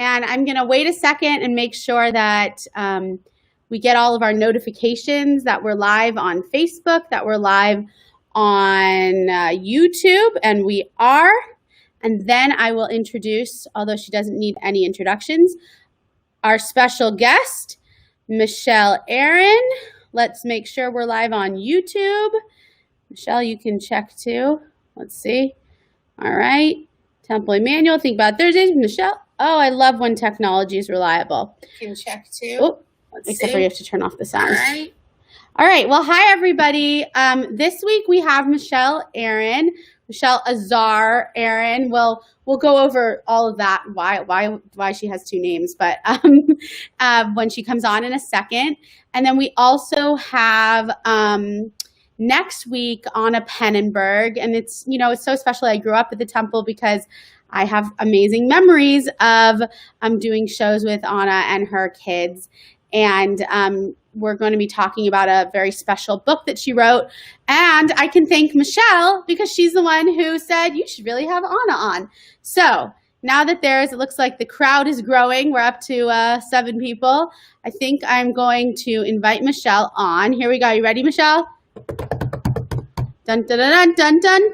And I'm going to wait a second and make sure that we get all of our notifications that we're live on Facebook, that we're live on YouTube, and we are. And then I will introduce, although she doesn't need any introductions, our special guest, Michelle Aaron. Let's make sure we're live on YouTube. Michelle, you can check too. Let's see. All right. Temple Emmanuel, think about Thursdays. Michelle. Oh, I love when technology is reliable. You can check too. Oh, except for you have to turn off the sound. All right. Well, hi, everybody. This week we have Michelle Aaron. Michelle Azar Aaron. We'll go over all of that, why she has two names, but when she comes on in a second. And then we also have next week Anna Pennenberg, and it's so special. I grew up at the temple because I have amazing memories of doing shows with Anna and her kids. And we're going to be talking about a very special book that she wrote. And I can thank Michelle because she's the one who said, you should really have Anna on. So now that it looks like the crowd is growing. We're up to 7 people. I think I'm going to invite Michelle on. Here we go. You ready, Michelle? Dun, dun, dun, dun, dun, dun.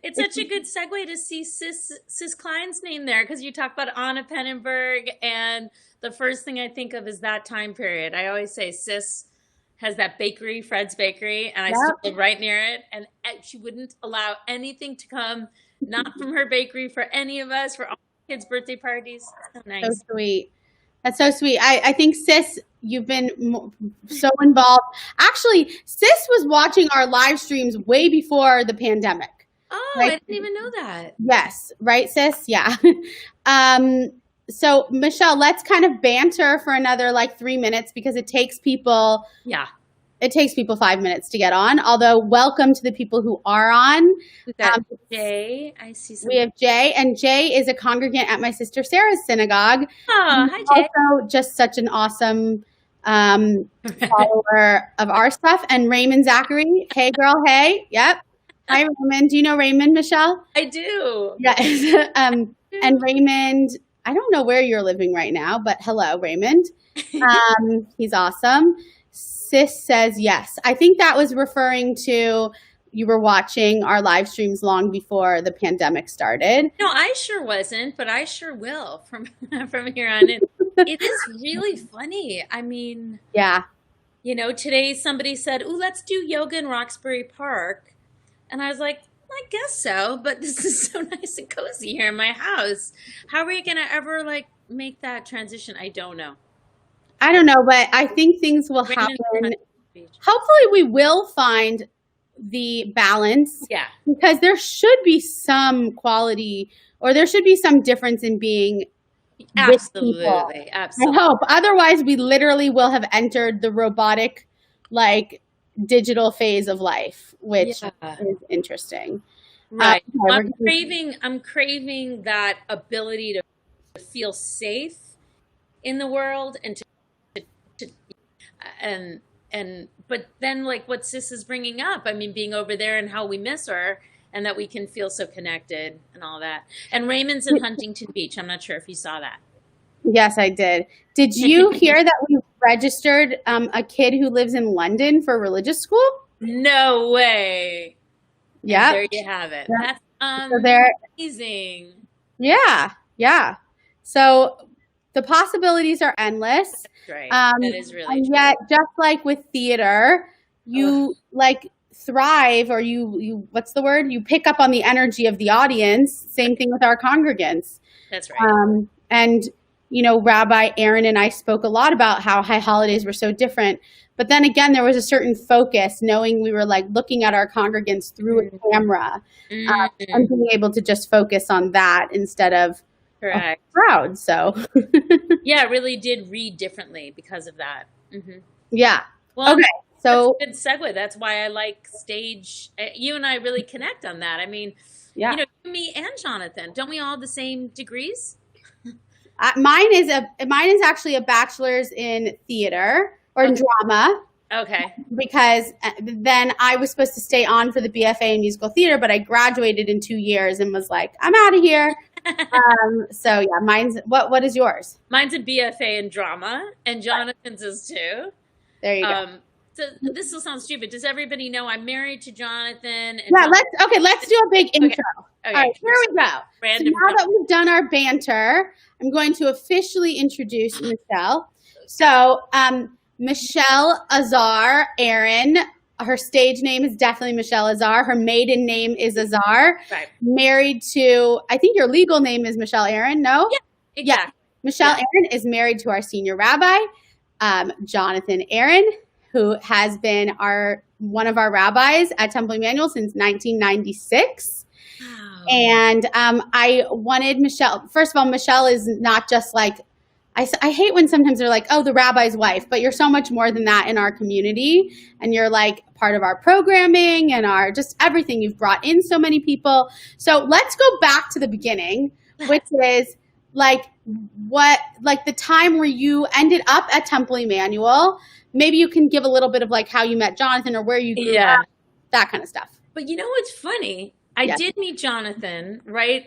It's such a good segue to see Sis Klein's name there, because you talk about Anna Pennenberg, and the first thing I think of is that time period. I always say Sis has that bakery, Fred's Bakery, and I still live right near it, and she wouldn't allow anything to come, not from her bakery, for any of us, for all kids' birthday parties. So nice. So sweet. That's so sweet. I think, Sis, you've been so involved. Actually, Sis was watching our live streams way before the pandemic. Oh, right? I didn't even know that. Yes. Right, Sis? Yeah. So, Michelle, let's kind of banter for another 3 minutes because it takes people 5 minutes to get on. Although, welcome to the people who are on. We've got Jay. I see some. We have Jay, and Jay is a congregant at my sister Sarah's synagogue. Oh, hi, Jay. Also, just such an awesome follower of our stuff. And Raymond Zachary. Hey, girl. Hey. Yep. Hi, Raymond. Do you know Raymond, Michelle? I do. Yes. And Raymond, I don't know where you're living right now, but hello, Raymond. He's awesome. Sis says yes. I think that was referring to you were watching our live streams long before the pandemic started. No, I sure wasn't, but I sure will from here on in. It is really funny. I mean, yeah. Today somebody said, "Ooh, let's do yoga in Roxbury Park." And I was like, I guess so, but this is so nice and cozy here in my house. How are we going to ever make that transition? I don't know. I don't know, but I think things will happen. Hopefully we will find the balance. Yeah. Because there should be some quality, or there should be some difference in being absolutely. I hope. Otherwise, we literally will have entered the robotic, digital phase of life, which is interesting. Right. I'm craving that ability to feel safe in the world and but then what Sis is bringing up, I mean, being over there and how we miss her and that we can feel so connected and all that. And Raymond's in Huntington Beach. I'm not sure if you saw that. Yes, I did. Did you hear that we registered a kid who lives in London for religious school? No way. Yeah. There you have it. Yep. That's amazing. Yeah. So the possibilities are endless. That's right. That is really and true. yet, just like with theater, you thrive, or you what's the word? You pick up on the energy of the audience. Same thing with our congregants. That's right. And Rabbi Aaron and I spoke a lot about how high holidays were so different. But then again, there was a certain focus, knowing we were like looking at our congregants through a camera, and being able to just focus on that instead of a crowd. So yeah, it really did read differently because of that. Mm-hmm. Yeah. Well, okay. So that's a good segue. That's why I like stage. You and I really connect on that. I mean, yeah. You know, me and Jonathan, don't we all have the same degrees? Mine is actually a bachelor's in theater or in drama. Okay. Because then I was supposed to stay on for the BFA in musical theater, but I graduated in 2 years and was like, I'm out of here. So yeah, mine's what is yours? Mine's a BFA in drama, and Jonathan's is too. There you go. So this will sound stupid. Does everybody know I'm married to Jonathan? And yeah, let's do a big intro. Okay. All right, here we go. So now that we've done our banter, I'm going to officially introduce Michelle. So Michelle Azar Aaron. Her stage name is definitely Michelle Azar. Her maiden name is Azar. Right. Married to, I think your legal name is Michelle Aaron, no? Yeah, exactly. Yeah. Michelle Aaron is married to our senior rabbi, Jonathan Aaron, who has been one of our rabbis at Temple Emmanuel since 1996. Wow. And I wanted Michelle, first of all, Michelle is not just like, I hate when sometimes they're like, oh, the rabbi's wife, but you're so much more than that in our community. And you're like part of our programming and our just everything. You've brought in so many people. So let's go back to the beginning, which is like the time where you ended up at Temple Emmanuel. Maybe you can give a little bit of like how you met Jonathan or where you grew up, that kind of stuff. But you know what's funny? I did meet Jonathan, right?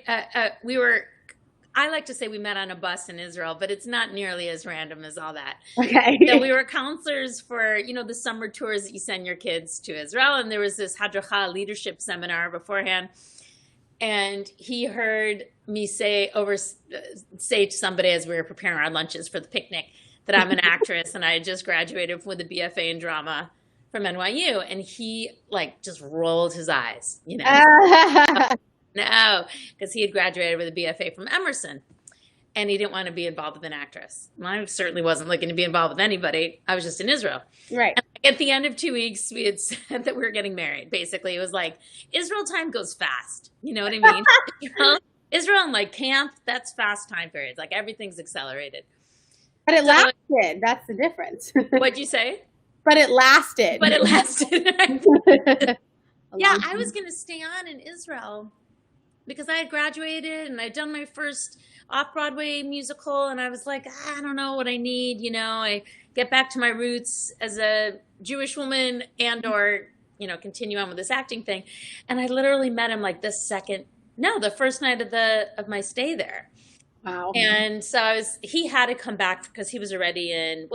I like to say we met on a bus in Israel, but it's not nearly as random as all that. Okay. So we were counselors for, the summer tours that you send your kids to Israel. And there was this Hadracha leadership seminar beforehand. And he heard me say to somebody as we were preparing our lunches for the picnic that I'm an actress and I had just graduated with a BFA in drama from NYU. And he just rolled his eyes, No, because he had graduated with a BFA from Emerson and he didn't want to be involved with an actress. Well, I certainly wasn't looking to be involved with anybody. I was just in Israel. Right. And at the end of 2 weeks, we had said that we were getting married. Basically, it was like Israel time goes fast. You know what I mean? Israel and camp, that's fast time periods. Everything's accelerated. But it lasted. That's the difference. What'd you say? But it lasted. But it lasted. Yeah, I was going to stay on in Israel because I had graduated and I'd done my first off-Broadway musical and I was like, I don't know what I need. I get back to my roots as a Jewish woman or continue on with this acting thing. And I literally met him the first night of my stay there. Wow. And so he had to come back because he was already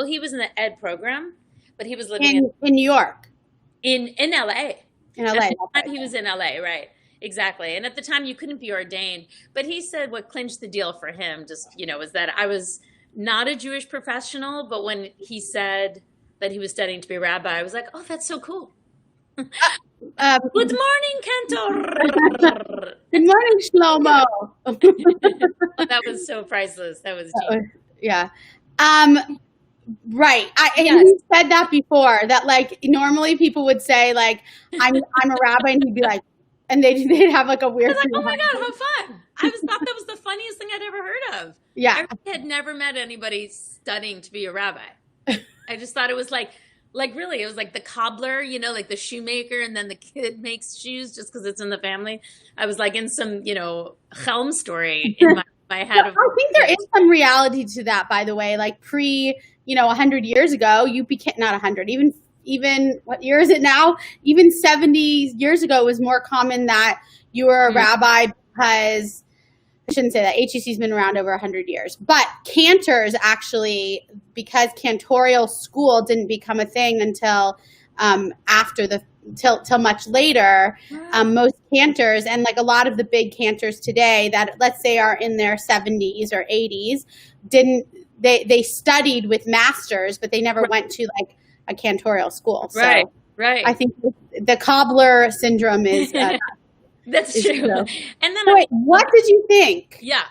he was in the ed program, but he was living in New York. In LA. In LA. At the time, he was in LA, right. Exactly. And at the time you couldn't be ordained. But he said what clinched the deal for him was that I was not a Jewish professional. But when he said that he was studying to be a rabbi, I was like, oh, that's so cool. Good morning, Cantor. Good morning, Shlomo. That was so priceless. That was genius. Yeah. Right. And you said that before, that normally people would say I'm a rabbi, and he'd be like, and they'd have a weird. I was like, oh my God, how fun! I thought that was the funniest thing I'd ever heard of. Yeah, I had never met anybody studying to be a rabbi. I just thought it was really, it was like the cobbler, the shoemaker, and then the kid makes shoes just because it's in the family. I was in some, Chelm story in my head. I think there is some reality to that, by the way. 100 years ago, you became, not 100, even what year is it now? Even 70 years ago, it was more common that you were a rabbi because, I shouldn't say that, HEC's been around over 100 years. But Cantor's actually, because cantorial school didn't become a thing until till much later, most cantors and a lot of the big cantors today that let's say are in their 70s or 80s they studied with masters, but they never went to a cantorial school. So right. I think the cobbler syndrome is that's true. True. And then what did you think? Yeah.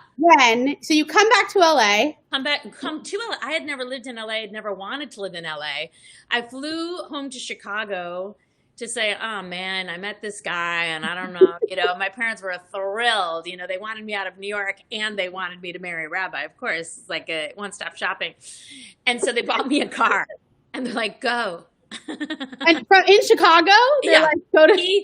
So you come back to LA. Come to LA. I had never lived in LA. I'd never wanted to live in LA. I flew home to Chicago to say, oh man, I met this guy and I don't know, my parents were thrilled. They wanted me out of New York and they wanted me to marry a rabbi. Of course, it's like a one-stop shopping. And so they bought me a car and they're like, go. And in Chicago, they're go to.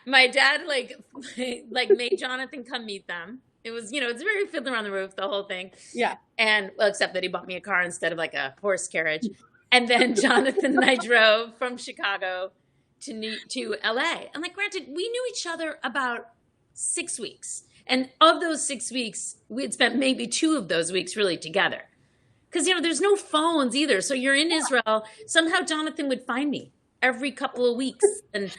My dad made Jonathan come meet them. It was, it's very Fiddler on the Roof, the whole thing. Yeah. And except that he bought me a car instead of a horse carriage. And then Jonathan and I drove from Chicago to LA. And granted, we knew each other about 6 weeks. And of those 6 weeks, we had spent maybe 2 of those weeks really together. Because, there's no phones either. So you're in Israel. Somehow Jonathan would find me every couple of weeks. And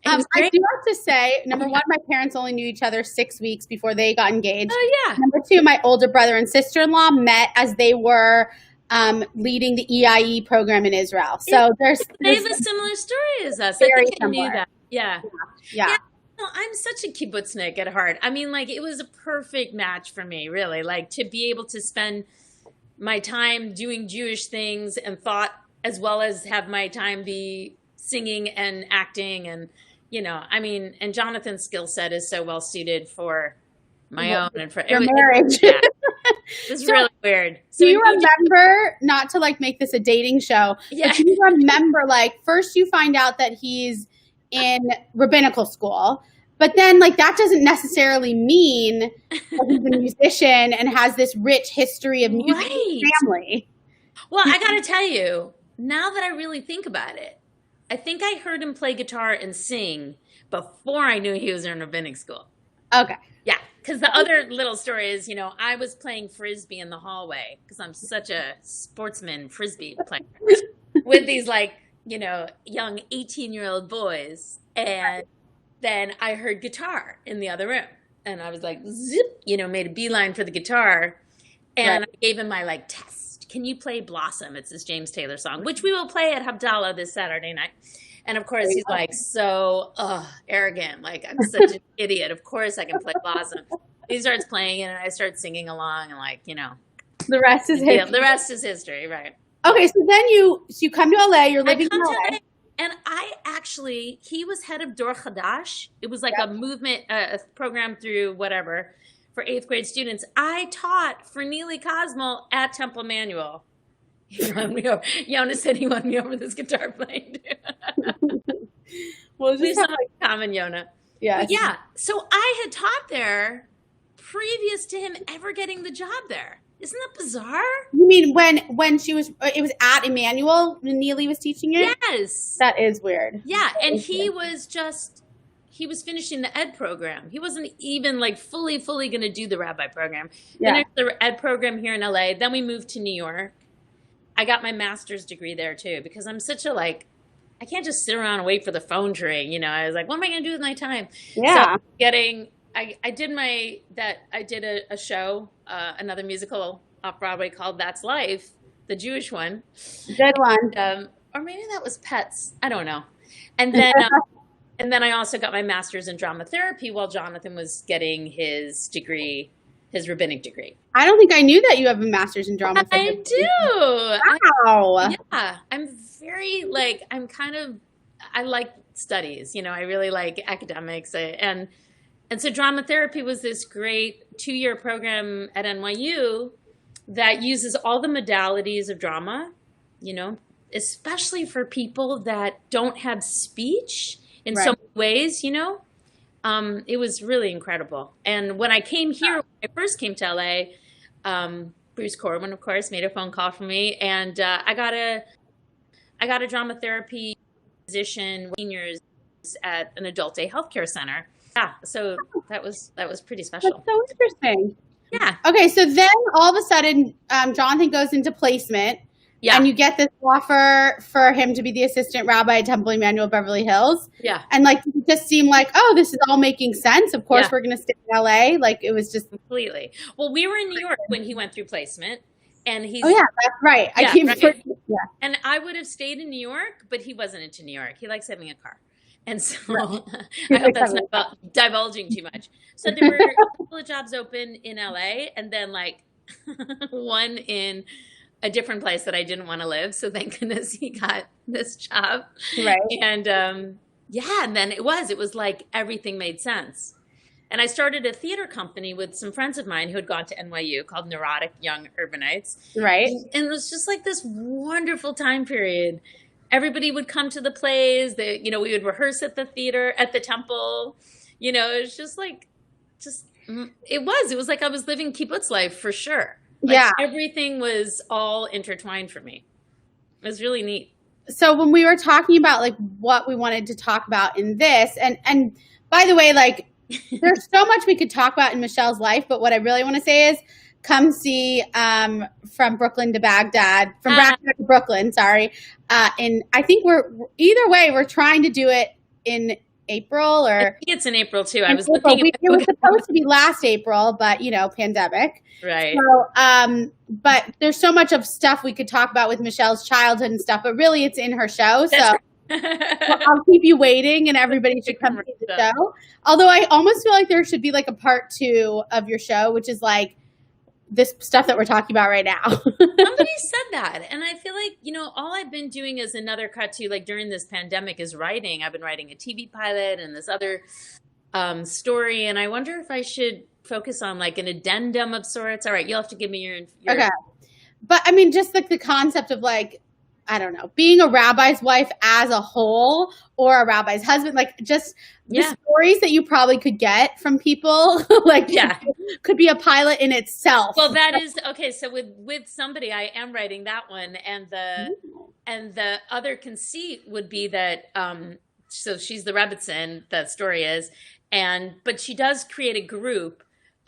I do have to say, number one, my parents only knew each other 6 weeks before they got engaged. Oh, yeah. Number two, my older brother and sister-in-law met as they were leading the EIE program in Israel. So they have a similar story as us. I think I knew that. Yeah. I'm such a kibbutznik at heart. I mean, like, it was a perfect match for me, really. Like, to be able to spend my time doing Jewish things and thought, as well as have my time be singing and acting and, and Jonathan's skill set is so well suited for my own and for your marriage. It's really weird. So do you remember, not to like make this a dating show, but do you remember, like, first you find out that he's in rabbinical school, but then like that doesn't necessarily mean that he's a musician and has this rich history of music in his family. Well, I got to tell you, now that I really think about it, I think I heard him play guitar and sing before I knew he was in rabbinic school. Okay. Yeah, because the other little story is, I was playing Frisbee in the hallway because I'm such a sportsman Frisbee player with these like, young 18-year-old boys. And then I heard guitar in the other room. And I was like, zip, made a beeline for the guitar. And I gave him my like test. Can you play Blossom? It's this James Taylor song, which we will play at Havdalah this Saturday night. And of course, he's like so arrogant. Like, I'm such an idiot. Of course I can play Blossom. He starts playing it and I start singing along and like, the rest is history. The rest is history, right? Okay, so then you come to LA, you're living in LA. And he was head of Dor Chadash. It was like a movement, a program through whatever for 8th grade students. I taught for Neely Cosmo at Temple Manual. He won me over. Yona said he won me over this guitar playing. Well, this is common, Yona. Yeah. Yeah. So I had taught there previous to him ever getting the job there. Isn't that bizarre? You mean when it was at Emmanuel when Neely was teaching it? Yes. That is weird. Yeah. And he was finishing the ed program. He wasn't even like fully going to do the rabbi program. Yeah. Finished the ed program here in LA. Then we moved to New York. I got my master's degree there too, because I'm such a I can't just sit around and wait for the phone to ring. I was like, what am I going to do with my time? Yeah. So I did a show, another musical off Broadway called That's Life, the Jewish one. Good one. Or maybe that was Pets. I don't know. And then, and then I also got my master's in drama therapy while Jonathan was getting his degree, his rabbinic degree. I don't think I knew that you have a master's in drama therapy. I do. Wow. Yeah. I'm very I like studies, I really like academics and so drama therapy was this great 2-year program at NYU that uses all the modalities of drama, especially for people that don't have speech in so many ways, it was really incredible. And when I came here, when I first came to LA, Bruce Corwin, of course, made a phone call for me, and I got a drama therapy position seniors at an adult day healthcare center. Yeah, so that was pretty special. That's so interesting. Yeah. Okay, so then all of a sudden, Jonathan goes into placement. Yeah. And you get this offer for him to be the assistant rabbi at Temple Emmanuel Beverly Hills. Yeah. And like, it just seemed like, oh, this is all making sense. Of course, we're going to stay in LA. Like, it was just completely. Well, we were in New York when he went through placement, and he's. Oh yeah, that's right. I came. Right. And I would have stayed in New York, but he wasn't into New York. He likes having a car. And so I hope that's not divulging too much. So there were a couple of jobs open in LA, and then like one in a different place that I didn't want to live. So thank goodness he got this job. Right. And and then it was like everything made sense. And I started a theater company with some friends of mine who had gone to NYU called Neurotic Young Urbanites. Right. And it was just like this wonderful time period. Everybody would come to the plays. We would rehearse at the theater, at the temple. It was it was like I was living kibbutz life for sure. Like, everything was all intertwined for me. It was really neat. So when we were talking about like what we wanted to talk about in this, and by the way, like There's so much we could talk about in Michelle's life, but what I really want to say is come see From Brooklyn to Baghdad, from Baghdad to Brooklyn, sorry. And I think we're trying to do it in April, or I think it's in April too. I was April. looking. It was supposed to be last April, but pandemic. Right. So, but there's so much of stuff we could talk about with Michelle's childhood and stuff, but really it's in her show. So I'll keep you waiting, and everybody should come see the show. Although I almost feel like there should be like a part 2 of your show, which is like this stuff that we're talking about right now. Somebody said that. And I feel like, all I've been doing is another cut to, like, during this pandemic is writing. I've been writing a TV pilot and this other story. And I wonder if I should focus on like an addendum of sorts. All right. You'll have to give me your okay. But I mean, just like the concept of like, I don't know, being a rabbi's wife as a whole, or a rabbi's husband, like just the stories that you probably could get from people, like could be a pilot in itself. Well, that is okay. So with somebody, I am writing that one, and the other conceit would be that so she's the Rebbitzin, that story is, but she does create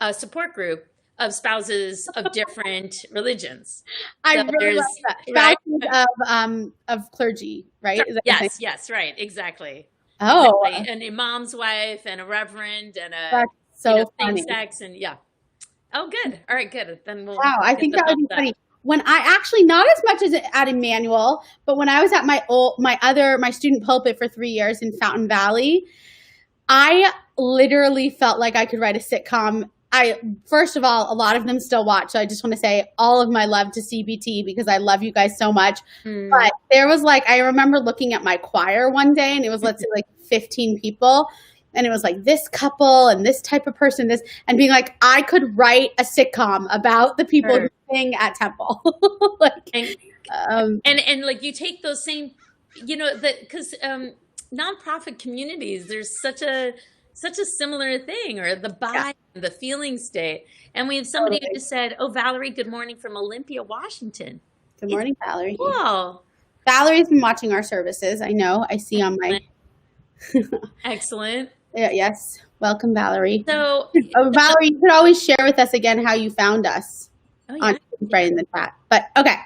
a support group of spouses of different religions. I really love that. Spouses of clergy, right? Yes, right, exactly. Oh, an imam's wife and a reverend and that's so funny. Same-sex and Oh, good. All right, good. Then we'll. Wow, I think that would be funny. When I actually, not as much as at Emmanuel, but when I was at my student pulpit for 3 years in Fountain Valley, I literally felt like I could write a sitcom. First of all, a lot of them still watch. So I just want to say all of my love to CBT, because I love you guys so much. But there was I remember looking at my choir one day, and it was, let's say, like 15 people. And it was like this couple and this type of person, and being like, I could write a sitcom about the people who sing at Temple. and like you take those same, because nonprofit communities, there's such a similar thing, or the buy, the feeling state. And we have somebody who just said, "Oh, Valerie, good morning from Olympia, Washington." Good morning, Valerie. Cool. Valerie's been watching our services. I know. I see on my. Excellent. Yes. Welcome, Valerie. So, Valerie, you could always share with us again how you found us on right in the chat. But okay.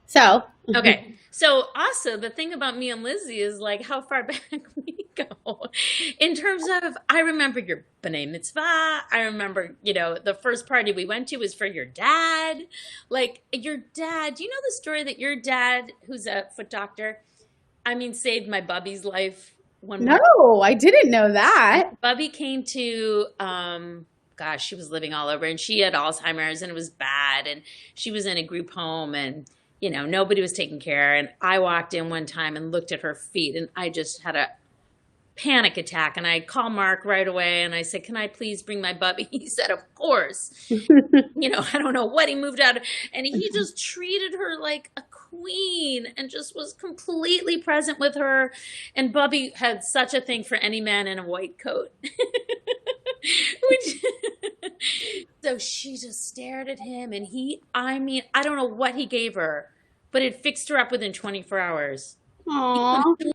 So. Okay. So also the thing about me and Lizzie is like how far back we go in terms of, I remember your B'nai Mitzvah. I remember, the first party we went to was for your dad. Like your dad, do you know the story that your dad, who's a foot doctor, saved my Bubby's life? No, I didn't know that. Bubby came to, she was living all over, and she had Alzheimer's, and it was bad, and she was in a group home, and nobody was taking care. And I walked in one time and looked at her feet, and I just had a panic attack. And I called Mark right away, and I said, "Can I please bring my Bubby?" He said, "Of course." I don't know what he moved out of, and he just treated her like a queen and just was completely present with her. And Bubby had such a thing for any man in a white coat. So she just stared at him, and I don't know what he gave her, but it fixed her up within 24 hours. Aww. He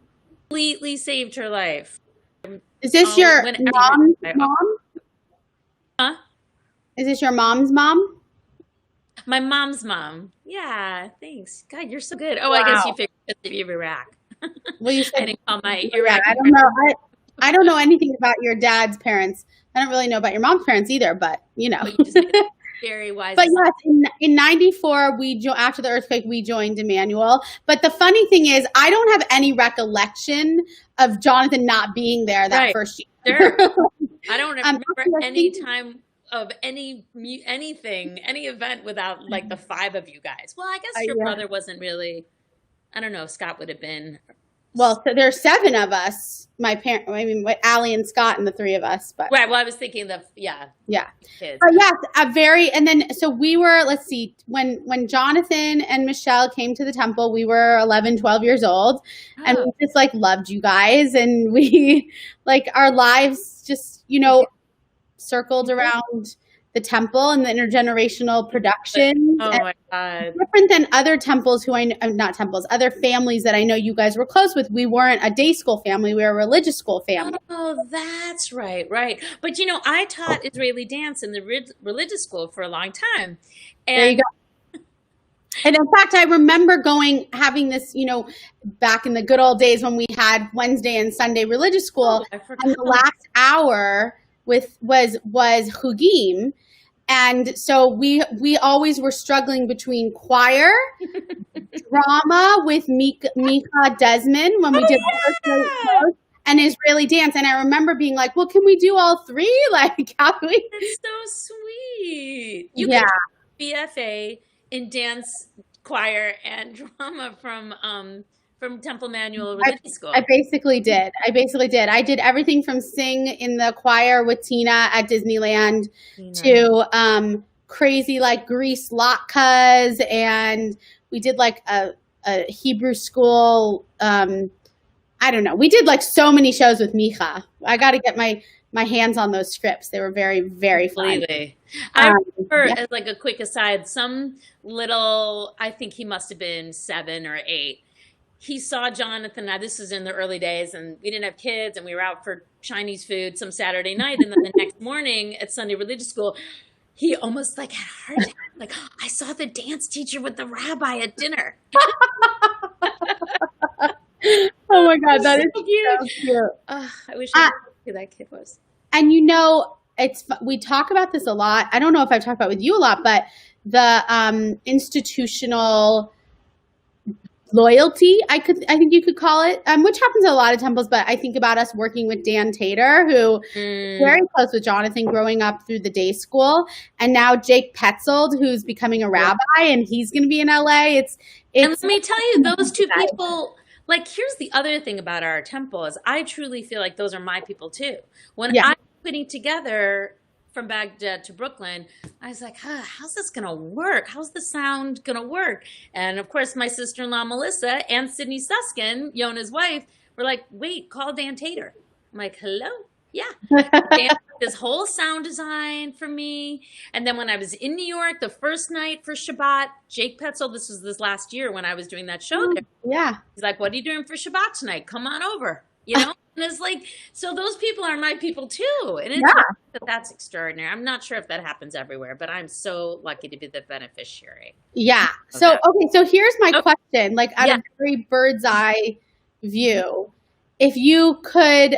completely saved her life. Is this your mom's mom? Huh? Is this your mom's mom? My mom's mom. Yeah, thanks. God, you're so good. Oh, wow. I guess you figured it was Iraq. Well, you said I didn't call my Iraq. I don't know. I don't know anything about your dad's parents. I don't really know about your mom's parents either, but you just very wise. But yes, in 94, after the earthquake, we joined Emmanuel. But the funny thing is, I don't have any recollection of Jonathan not being there that first year. Sure. I don't remember any time of anything, any event without like the 5 of you guys. Well, I guess your brother wasn't really, I don't know, Scott would have been. Well, so there's 7 of us. Allie and Scott and the 3 of us. But right. Well, I was thinking kids. But yes, so we were, let's see, when Jonathan and Michelle came to the temple, we were 11, 12 years old, and we just loved you guys, and we our lives just, circled around the temple and the intergenerational productions. Oh And my God. different than other temples not temples, other families that I know you guys were close with. We weren't a day school family. We were a religious school family. Oh, that's right, right. But I taught Israeli dance in the religious school for a long time. And there you go. And in fact, I remember having this, back in the good old days when we had Wednesday and Sunday religious school, and the last hour was Hugim. And so we always were struggling between choir, drama with Mika Desmond when we did and Israeli dance. And I remember being like, well, can we do all three? Like, how do we? That's so sweet. You got BFA in dance, choir, and drama from Temple Manual Religious School. I basically did. I did everything from sing in the choir with Tina at Disneyland to crazy like Grease latkes, and we did like a Hebrew school. I don't know. We did like so many shows with Micha. I got to get my hands on those scripts. They were very, very fun. I remember, as like a quick aside, I think he must have been 7 or 8. He saw Jonathan. Now, this was in the early days, and we didn't have kids, and we were out for Chinese food some Saturday night. And then the next morning at Sunday religious school, he almost like had a heart attack. Like, I saw the dance teacher with the rabbi at dinner. Oh my God, that is so cute. So cute. I wish I knew who that kid was. And we talk about this a lot. I don't know if I've talked about it with you a lot, but the institutional loyalty, I think you could call it, which happens at a lot of temples, but I think about us working with Dan Tater, who very close with Jonathan growing up through the day school, and now Jake Petzold, who's becoming a rabbi, and he's going to be in LA. And let me tell you, those two people, like, here's the other thing about our temple is I truly feel like those are my people too. When I'm putting together from Baghdad to Brooklyn, I was like, how's this going to work? How's the sound going to work? And of course, my sister-in-law, Melissa, and Sydney Suskin, Yona's wife, were like, wait, call Dan Tater. I'm like, hello? Yeah. Dan did this whole sound design for me. And then when I was in New York, the first night for Shabbat, Jake Petzold, this was this last year when I was doing that show there. Yeah. He's like, what are you doing for Shabbat tonight? Come on over. And it's like, so those people are my people too. And it's that's extraordinary. I'm not sure if that happens everywhere, but I'm so lucky to be the beneficiary. Yeah. So, so here's my question, like at a very bird's eye view. If you could,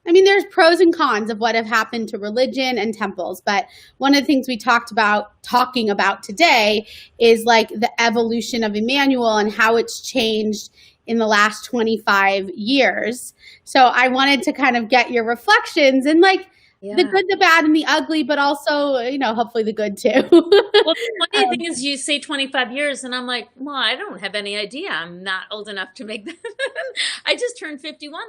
there's pros and cons of what have happened to religion and temples, but one of the things we talking about today is like the evolution of Emmanuel and how it's changed in the last 25 years. So I wanted to kind of get your reflections and like the good, the bad, and the ugly, but also, hopefully the good too. Well, the funny thing is you say 25 years and I'm like, well, I don't have any idea. I'm not old enough to make that. I just turned 51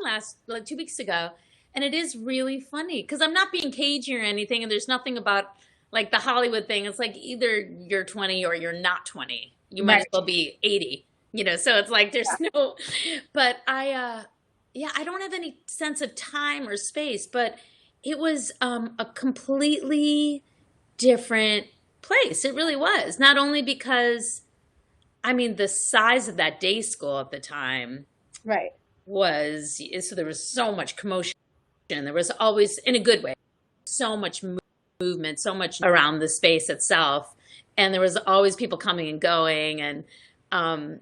2 weeks ago. And it is really funny because I'm not being cagey or anything. And there's nothing about like the Hollywood thing. It's like either you're 20 or you're not 20. You might as well be 80. So it's like there's no, but I don't have any sense of time or space, but it was a completely different place. It really was. Not only because, the size of that day school at the time was, so there was so much commotion. There was always, in a good way, so much movement, so much around the space itself. And there was always people coming and going. And I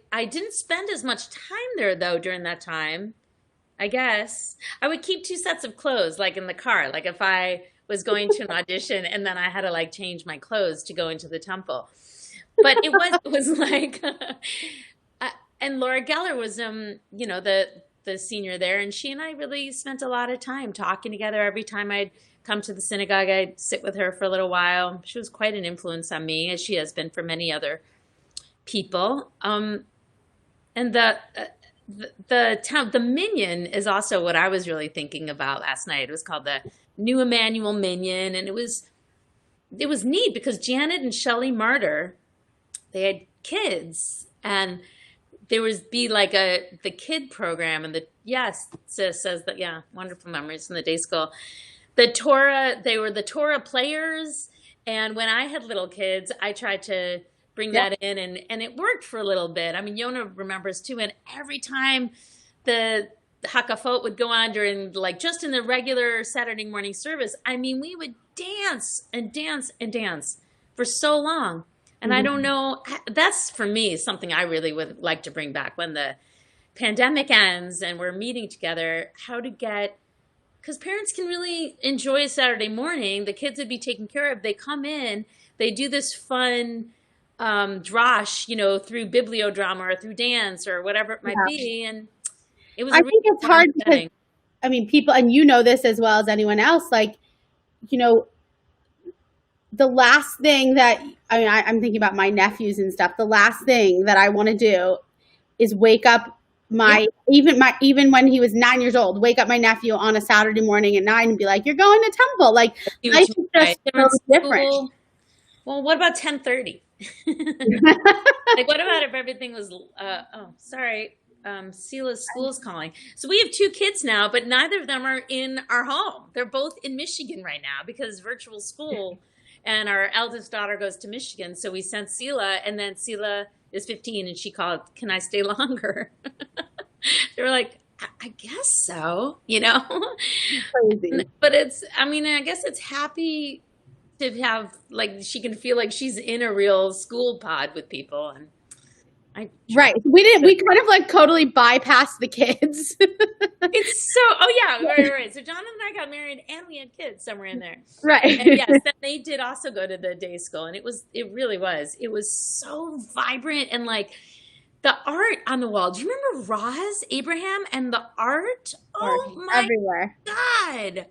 didn't spend as much time there, though, during that time, I guess. I would keep 2 sets of clothes, like in the car. Like if I was going to an audition and then I had to like change my clothes to go into the temple. But it was like, and Laura Geller was, the senior there, and she and I really spent a lot of time talking together. Every time I'd come to the synagogue, I'd sit with her for a little while. She was quite an influence on me, as she has been for many other people. And the Minyan is also what I was really thinking about last night. It was called the New Emmanuel Minyan, and it was neat because Janet and Shelley Martyr, they had kids, and there was like the kid program, and sis says that, wonderful memories from the day school. they were the Torah players. And when I had little kids, I tried to bring that in, and it worked for a little bit. I mean, Yona remembers too. And every time the Hakafot would go on during, like, just in the regular Saturday morning service, I mean, we would dance and dance and dance for so long. And I don't know, that's for me something I really would like to bring back when the pandemic ends and we're meeting together, how to get, because parents can really enjoy a Saturday morning. The kids would be taken care of. They come in, they do this fun drash, through bibliodrama or through dance or whatever it might be. And it was, I think it's hard because, I mean, people, and you know this as well as anyone else, like, the last thing that, I'm thinking about my nephews and stuff. The last thing that I want to do is wake up even when he was 9 years old, wake up my nephew on a Saturday morning at 9 and be like, "You're going to temple." Like, life is just so different. Well, what about 10:30? Like, what about if everything was? Sela's school's calling. So we have 2 kids now, but neither of them are in our home. They're both in Michigan right now because virtual school. And our eldest daughter goes to Michigan. So we sent Sela, and then Sela is 15 and she called, "Can I stay longer?" They were like, I guess so, Crazy. But I guess it's happy to have, like, she can feel like she's in a real school pod with people. And right. We kind of like totally bypassed the kids. It's so, right. So Jonathan and I got married and we had kids somewhere in there. Right. And yes, then they did also go to the day school, and it was so vibrant, and like the art on the wall. Do you remember Roz Abraham and the art? Oh my everywhere. God.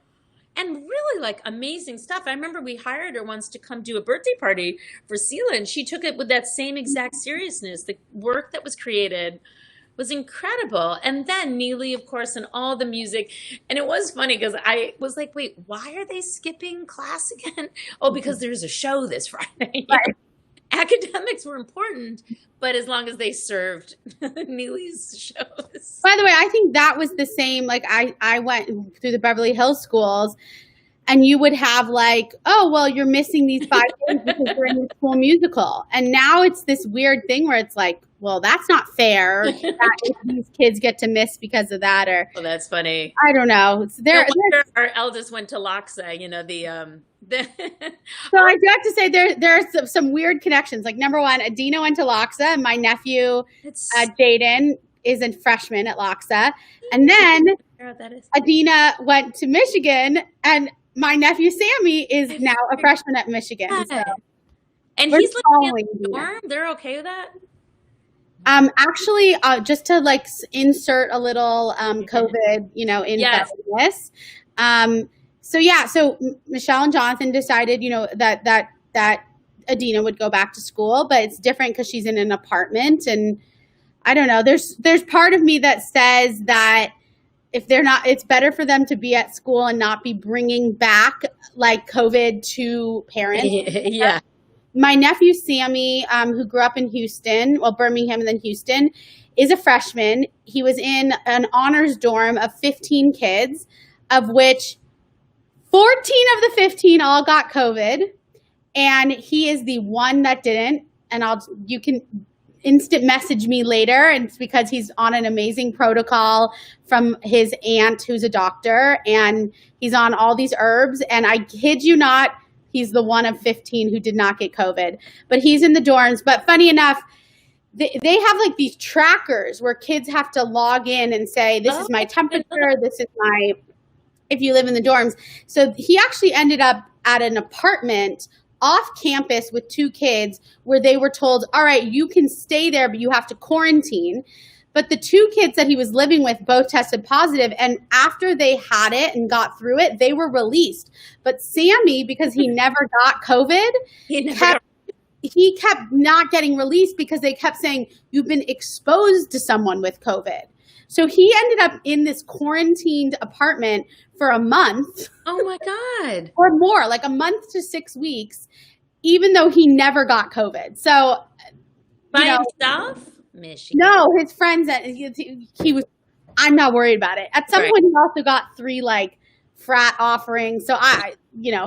And really, like, amazing stuff. I remember we hired her once to come do a birthday party for Sela, and she took it with that same exact seriousness. The work that was created was incredible. And then Neely, of course, and all the music. And it was funny because I was like, wait, why are they skipping class again? Oh, because there's a show this Friday. Right. Academics were important, but as long as they served Neely's shows. By the way, I think that was the same. Like, I went through the Beverly Hills schools, and you would have like, "Oh, well, you're missing these 5 days because we're in the school musical." And now it's this weird thing where it's like, well, that's not fair that if these kids get to miss because of that. Or, well, that's funny. I don't know. Our eldest went to Loxa, So I do have to say there are some weird connections. Like, number one, Adina went to Loxa, and my nephew Jaden is a freshman at Loxa, and then Adina went to Michigan, and my nephew Sammy is now a freshman at Michigan. So and he's living in the dorm. They're okay with that? Actually, just to like insert a little COVID, this. So Michelle and Jonathan decided, that Adina would go back to school, but it's different because she's in an apartment, and I don't know. There's part of me that says that if they're not, it's better for them to be at school and not be bringing back like COVID to parents. Yeah. My nephew, Sammy, who grew up in Birmingham and then Houston, is a freshman. He was in an honors dorm of 15 kids, of which 14 of the 15 all got COVID. And he is the one that didn't. And you can instant message me later. And it's because he's on an amazing protocol from his aunt, who's a doctor. And he's on all these herbs. And I kid you not, he's the one of 15 who did not get COVID, but he's in the dorms. But funny enough, they have like these trackers where kids have to log in and say, this is my temperature. This is if you live in the dorms. So he actually ended up at an apartment off campus with 2 kids where they were told, all right, you can stay there, but you have to quarantine. But the 2 kids that he was living with both tested positive, and after they had it and got through it, they were released. But Sammy, because he never got COVID, he kept not getting released because they kept saying, you've been exposed to someone with COVID. So he ended up in this quarantined apartment for a month. Oh my God. Or more, like a month to 6 weeks, even though he never got COVID. So by himself? Michigan. No, his friends he was. I'm not worried about it. At some point, he also got 3 like frat offering. So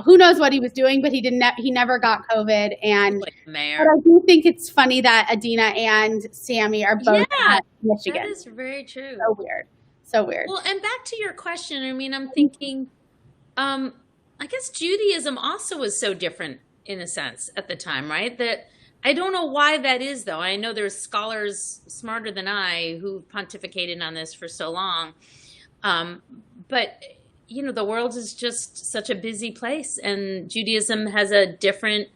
who knows what he was doing, but he never got COVID. And Like mayor. but I do think it's funny that Adina and Sammy are both at Michigan. That is very true. So weird. So weird. Well, and back to your question, I mean, I'm thinking, I guess Judaism also was so different in a sense at the time, right? That I don't know why that is, though. I know there's scholars smarter than I who pontificated on this for so long. But, the world is just such a busy place, and Judaism has a different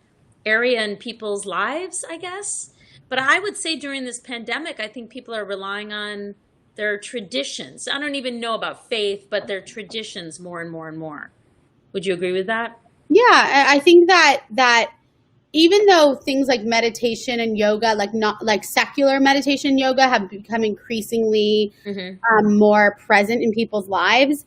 area in people's lives, I guess. But I would say during this pandemic, I think people are relying on their traditions. I don't even know about faith, but their traditions more and more and more. Would you agree with that? Yeah, I think that even though things like meditation and yoga, not like secular meditation and yoga, have become increasingly more present in people's lives,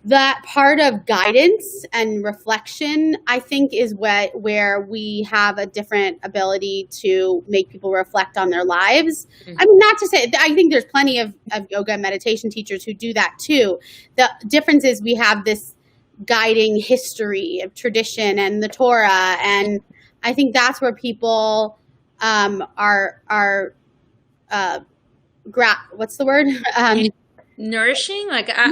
that part of guidance and reflection, I think, is where we have a different ability to make people reflect on their lives. I mean, not to say, I think there's plenty of yoga and meditation teachers who do that too. The difference is we have this guiding history of tradition and the Torah, and I think that's where people what's the word? Nourishing, like a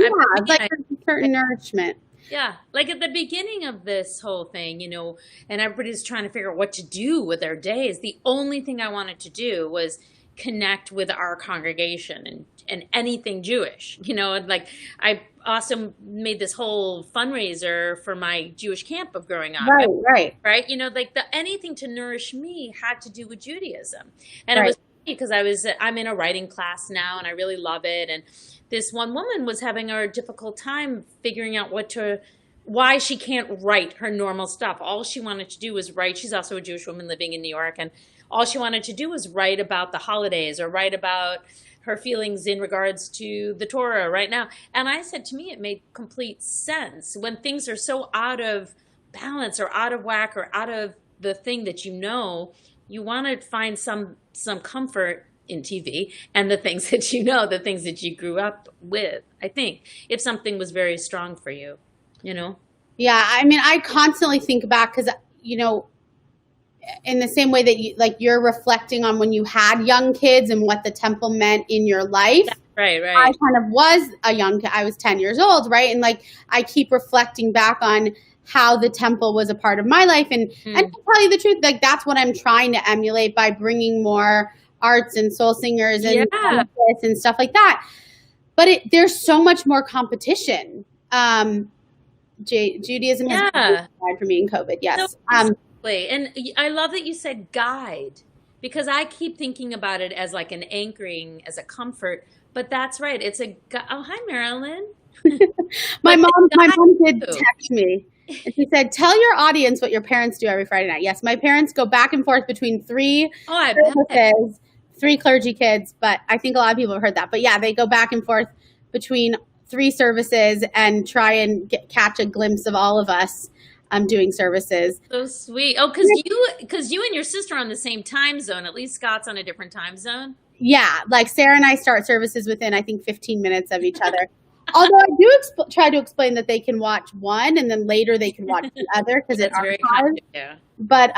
certain nourishment. Yeah, like at the beginning of this whole thing, and everybody's trying to figure out what to do with their days. The only thing I wanted to do was connect with our congregation and anything Jewish, like I also made this whole fundraiser for my Jewish camp of growing up. Right. Like anything to nourish me had to do with Judaism. And it was funny because I'm in a writing class now and I really love it. And this one woman was having a difficult time figuring out why she can't write her normal stuff. All she wanted to do was write. She's also a Jewish woman living in New York, and all she wanted to do was write about the holidays or write about her feelings in regards to the Torah right now. And I said, to me, it made complete sense. When things are so out of balance or out of whack or out of the thing that you want to find some comfort in TV and the things that the things that you grew up with, I think, if something was very strong for you, Yeah, I mean, I constantly think back because, in the same way that you're reflecting on when you had young kids and what the temple meant in your life. Right. I kind of was a young kid. I was 10 years old, right? And I keep reflecting back on how the temple was a part of my life. And to tell you the truth, that's what I'm trying to emulate by bringing more arts and soul singers and and stuff like that. But there's so much more competition. Judaism has been hard for me in COVID. Yes. And I love that you said guide, because I keep thinking about it as like an anchoring, as a comfort. But that's right. It's oh, hi, Marilyn. my mom did text me. And she said, tell your audience what your parents do every Friday night. Yes, my parents go back and forth between three services, 3 clergy kids, but I think a lot of people have heard that. But yeah, they go back and forth between 3 services and try and catch a glimpse of all of us doing services. So sweet. Oh, because you and your sister are on the same time zone. At least Scott's on a different time zone. Yeah, like Sarah and I start services within, I think, 15 minutes of each other. Although I do try to explain that they can watch one and then later they can watch the other because it's archived. Yeah. But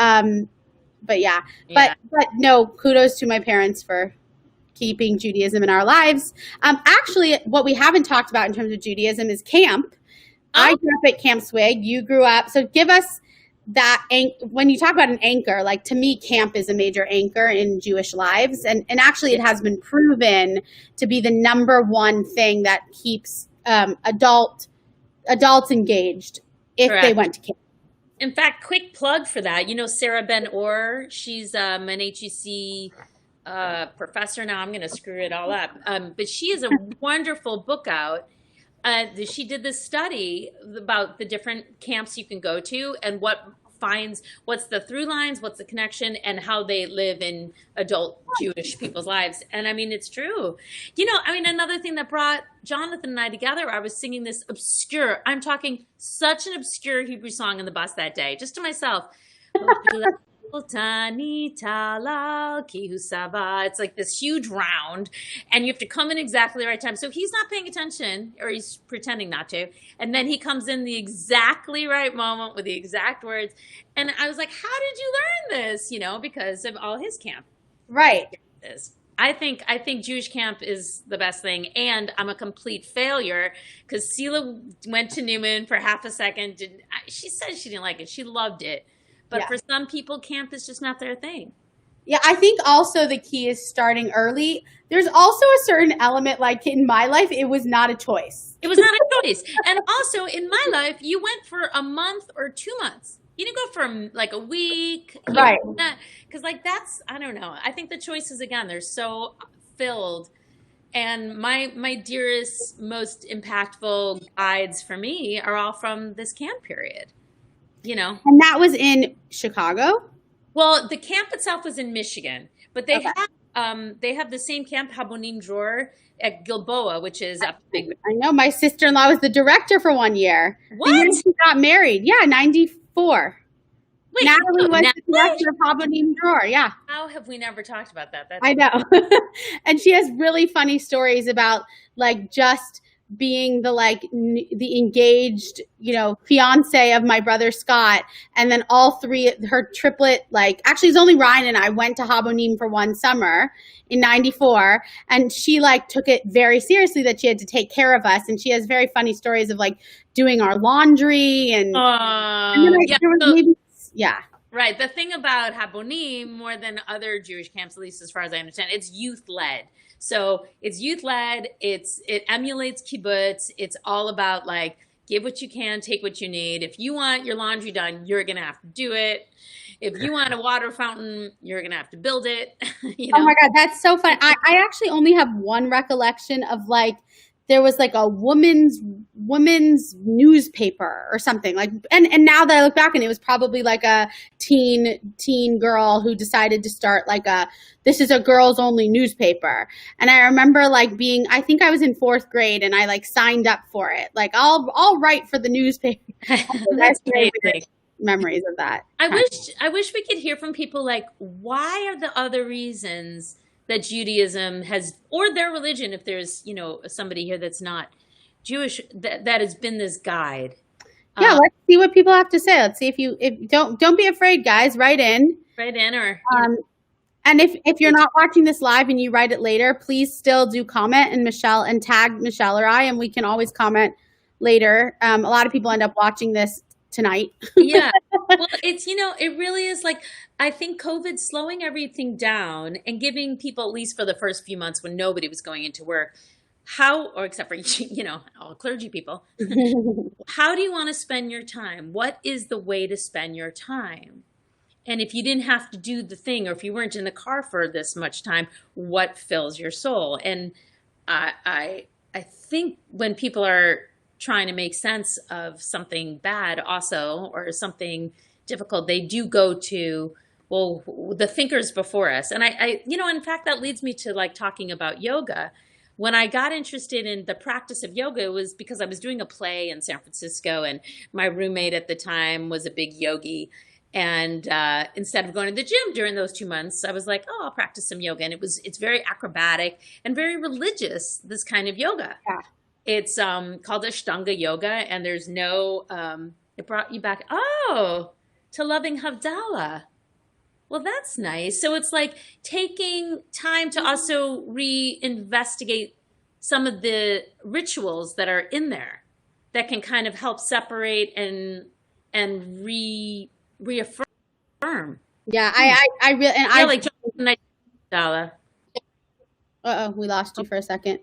yeah. But no, kudos to my parents for keeping Judaism in our lives. Actually, what we haven't talked about in terms of Judaism is camp. I grew up at Camp Swig. You grew up. So give us that. When you talk about an anchor, like to me, camp is a major anchor in Jewish lives. And actually it has been proven to be the number one thing that keeps adults engaged if they went to camp. In fact, quick plug for that. Sarah Ben-Or, she's an HEC professor now. I'm going to screw it all up. But she has a wonderful book out. She did this study about the different camps you can go to and what's the through lines, what's the connection, and how they live in adult Jewish people's lives. And I mean, it's true. Another thing that brought Jonathan and I together, I was singing this I'm talking such an obscure Hebrew song in the bus that day, just to myself. Tani talal kihusaba. It's like this huge round, and you have to come in exactly the right time. So he's not paying attention, or he's pretending not to, and then he comes in the exactly right moment with the exact words. And I was like, "How did you learn this?" Because of all his camp. Right. I think Jewish camp is the best thing, and I'm a complete failure because Sela went to Newman for half a second. She said she didn't like it. She loved it. But for some people, camp is just not their thing. Yeah, I think also the key is starting early. There's also a certain element, like in my life, it was not a choice. It was not a choice. And also in my life, you went for a month or 2 months. You didn't go for like a week. Right. Because that's, I don't know. I think the choices, again, they're so filled. And my dearest, most impactful guides for me are all from this camp period. And that was in Chicago? Well, the camp itself was in Michigan, but they have the same camp, Habonim Dror, at Gilboa, which is up big. I know. My sister-in-law was the director for 1 year. What? The year she got married. Yeah, 94. Wait, Natalie was the director of Habonim Dror. Yeah. How have we never talked about that? I know. And she has really funny stories about like just being the engaged, fiance of my brother Scott. And then all three, her triplet, actually it's only Ryan and I went to Habonim for one summer in 94. And she took it very seriously that she had to take care of us. And she has very funny stories of doing our laundry and Right. The thing about Habonim, more than other Jewish camps, at least as far as I understand, it's youth-led. So it's youth-led. It emulates kibbutz. It's all about give what you can, take what you need. If you want your laundry done, you're going to have to do it. If you want a water fountain, you're going to have to build it. Oh my God, that's so fun. I actually only have one recollection of there was a woman's newspaper or something and now that I look back, and it was probably a teen girl who decided to start this is a girls only newspaper. And I remember I think I was in 4th grade and I signed up for it. I'll write for the newspaper. That's amazing. Memories of that. I wish we could hear from people why are the other reasons that Judaism has, or their religion, if there's, somebody here that's not Jewish, that has been this guide. Yeah, let's see what people have to say. Let's see if don't be afraid, guys. Write in. Or and if you're not watching this live and you write it later, please still do comment and tag Michelle or I, and we can always comment later. A lot of people end up watching this tonight. Yeah. Well, it's, it really is I think COVID's slowing everything down and giving people, at least for the first few months when nobody was going into work, or except for, all clergy people, how do you want to spend your time? What is the way to spend your time? And if you didn't have to do the thing, or if you weren't in the car for this much time, what fills your soul? And I think when people are trying to make sense of something bad also, or something difficult, they do go to, the thinkers before us. And I in fact, that leads me to talking about yoga. When I got interested in the practice of yoga, it was because I was doing a play in San Francisco, and my roommate at the time was a big yogi. And instead of going to the gym during those 2 months, I was like, I'll practice some yoga. And it's very acrobatic and very religious, this kind of yoga. Yeah. It's called Ashtanga yoga, and there's no, it brought you back, to loving Havdalah. Well, that's nice. So it's taking time to also reinvestigate some of the rituals that are in there that can kind of help separate and reaffirm. Yeah, I really, and Havdalah. We lost you for a second.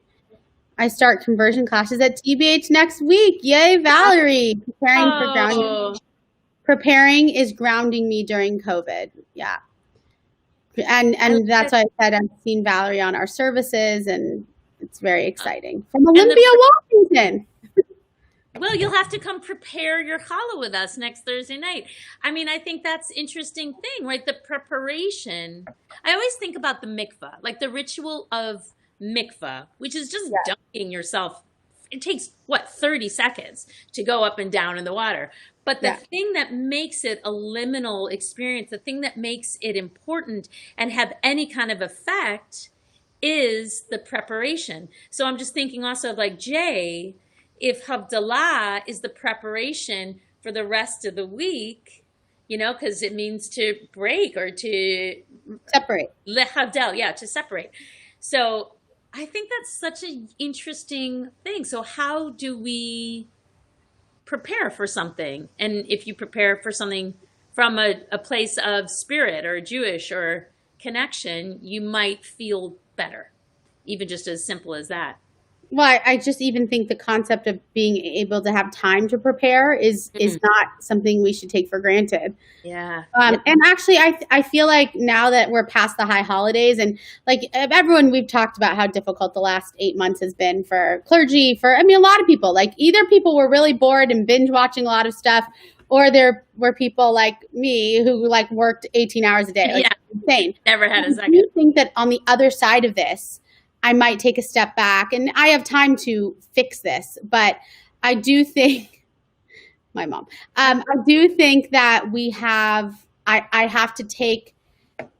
I start conversion classes at TBH next week. Yay, Valerie! Preparing for grounding. Preparing is grounding me during COVID. Yeah. And that's why I said I've seen Valerie on our services, and it's very exciting. From Olympia, Washington. Well, you'll have to come prepare your challah with us next Thursday night. I mean, I think that's an interesting thing, right? The preparation. I always think about the mikvah, the ritual of mikvah, which is just dunking yourself. It takes 30 seconds to go up and down in the water. But the thing that makes it a liminal experience, the thing that makes it important and have any kind of effect is the preparation. So I'm just thinking also of like Jay, if Havdalah is the preparation for the rest of the week, you know, because it means to break or to separate. Lehavdel, yeah, to separate. So I think that's such an interesting thing. So how do we prepare for something? And if you prepare for something from a place of spirit or Jewish or connection, you might feel better, even just as simple as that. Well, I just even think the concept of being able to have time to prepare is not something we should take for granted. Yeah. And actually, I feel like now that we're past the high holidays, and like everyone, we've talked about how difficult the last 8 months has been for clergy, a lot of people. Like either people were really bored and binge watching a lot of stuff, or there were people like me who like worked 18 hours a day. Like, insane. Never had a second. I do think that on the other side of this, I might take a step back, and I have time to fix this, but I do think my mom, I do think that I have to take,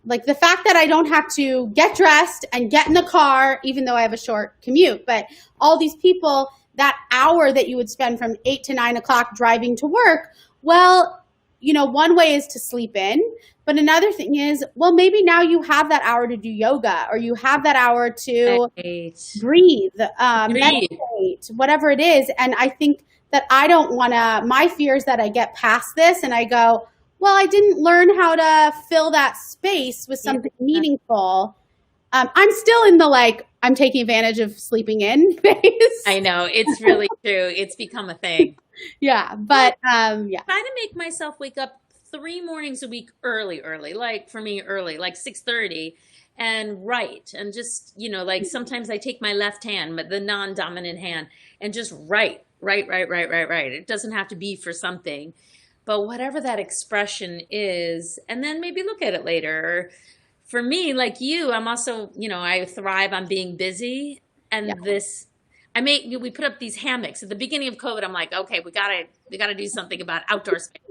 like, the fact that I don't have to get dressed and get in the car, even though I have a short commute, but all these people, that hour that you would spend from 8 to 9 o'clock driving to work, well, you know, one way is to sleep in, but another thing is, well, maybe now you have that hour to do yoga, or you have that hour to breathe, meditate, whatever it is. And I think that I don't want to, my fear is that I get past this and I go, well, I didn't learn how to fill that space with something meaningful. I'm still in the, like, I'm taking advantage of sleeping in phase. I know, it's really true. It's become a thing. Yeah, but try to make myself wake up 3 mornings a week early, like for me early, like 6:30, and write, and just, you know, like sometimes I take my left hand, but the non-dominant hand, and just write. It doesn't have to be for something, but whatever that expression is, and then maybe look at it later. For me, like you, I'm also, you know, I thrive on being busy, and we put up these hammocks at the beginning of COVID. I'm like, okay, we gotta do something about outdoor space.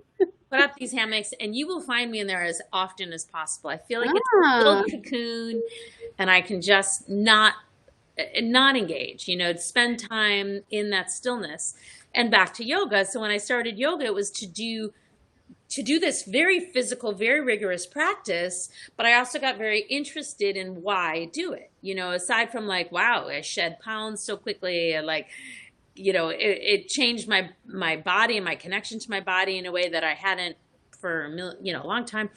Put up these hammocks, and you will find me in there as often as possible. I feel like it's a little cocoon, and I can just not engage, you know, spend time in that stillness. And back to yoga. So when I started yoga, it was to do this very physical, very rigorous practice, but I also got very interested in why I do it. You know, aside from like, wow, I shed pounds so quickly, and like, you know, it changed my body and my connection to my body in a way that I hadn't for a long time.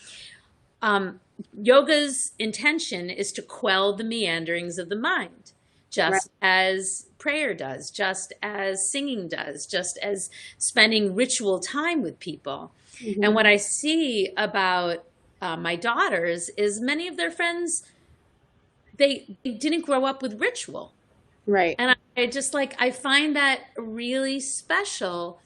Yoga's intention is to quell the meanderings of the mind, just as prayer does, just as singing does, just as spending ritual time with people. Mm-hmm. And what I see about my daughters is many of their friends, they didn't grow up with ritual. Right. And I find that really special,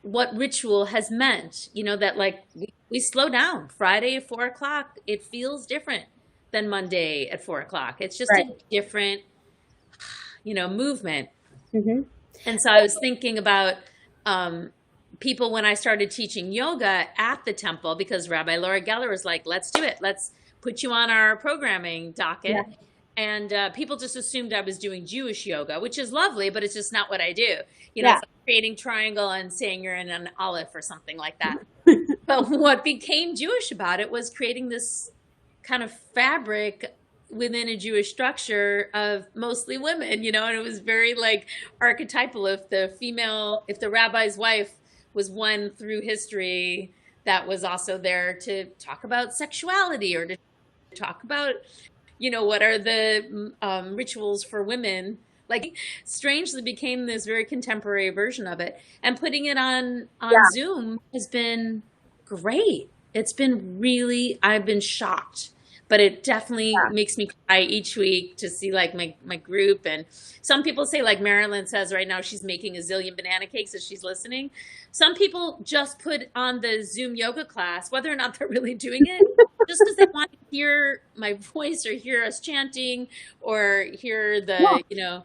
what ritual has meant, you know, that like we slow down. Friday at 4 o'clock, it feels different than Monday at 4 o'clock. It's just a different, you know, movement. Mm-hmm. And so I was thinking about people when I started teaching yoga at the temple, because Rabbi Laura Geller was like, let's do it. Let's put you on our programming docket. Yeah. And people just assumed I was doing Jewish yoga, which is lovely, but it's just not what I do. You know, it's like creating triangle and saying you're in an olive or something like that. But what became Jewish about it was creating this kind of fabric within a Jewish structure of mostly women, you know, and it was very like archetypal. If the rabbi's wife was one through history that was also there to talk about sexuality or to talk about, you know, what are the rituals for women, like strangely became this very contemporary version of it. And putting it on Zoom has been great. It's been really, I've been shocked, but it definitely makes me cry each week to see like my group. And some people say, like Marilyn says right now, she's making a zillion banana cakes as she's listening. Some people just put on the Zoom yoga class, whether or not they're really doing it, just because they want to hear my voice or hear us chanting or hear the, you know,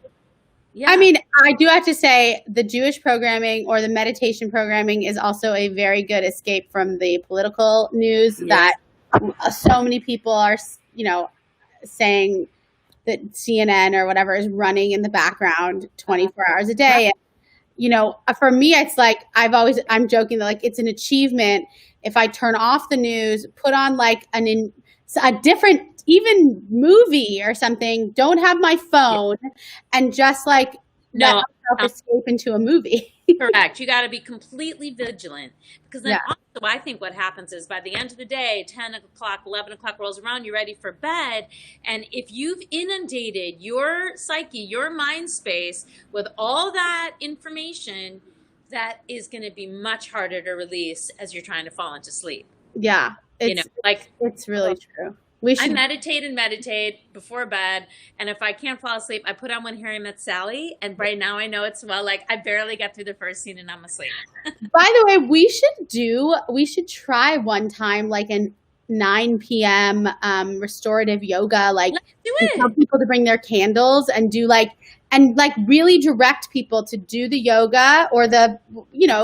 Yeah. I mean, I do have to say the Jewish programming or the meditation programming is also a very good escape from the political news that so many people are, saying that CNN or whatever is running in the background 24 hours a day. For me, it's like I'm joking that like it's an achievement if I turn off the news, put on like a different even movie or something, don't have my phone, and just like let myself escape into a movie. Correct. You got to be completely vigilant, because then also I think what happens is by the end of the day, 10 o'clock, 11 o'clock rolls around, you're ready for bed. And if you've inundated your psyche, your mind space with all that information, that is going to be much harder to release as you're trying to fall into sleep. Yeah. It's really true. I meditate before bed, and if I can't fall asleep, I put on When Harry Met Sally, and right now I know it's like I barely got through the first scene and I'm asleep. By the way, we should try one time like a 9 p.m. Restorative yoga. Like, let's do it. Tell people to bring their candles and do really direct people to do the yoga, or it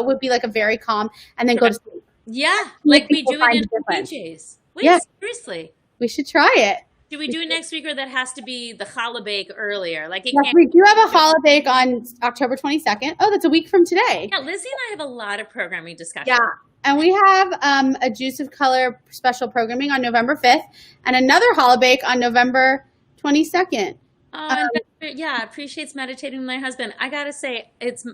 would be like a very calm, and then go to sleep. Yeah, like we do it in PJs. Wait, seriously. We should try it. Do we do it next week, or that has to be the challah earlier? Like, we do have a challah on October 22nd. Oh, that's a week from today. Yeah, Lizzie and I have a lot of programming discussions. Yeah, and we have a Juice of Color special programming on November 5th, and another challah on November 22nd. Appreciates meditating with my husband. I gotta say, it's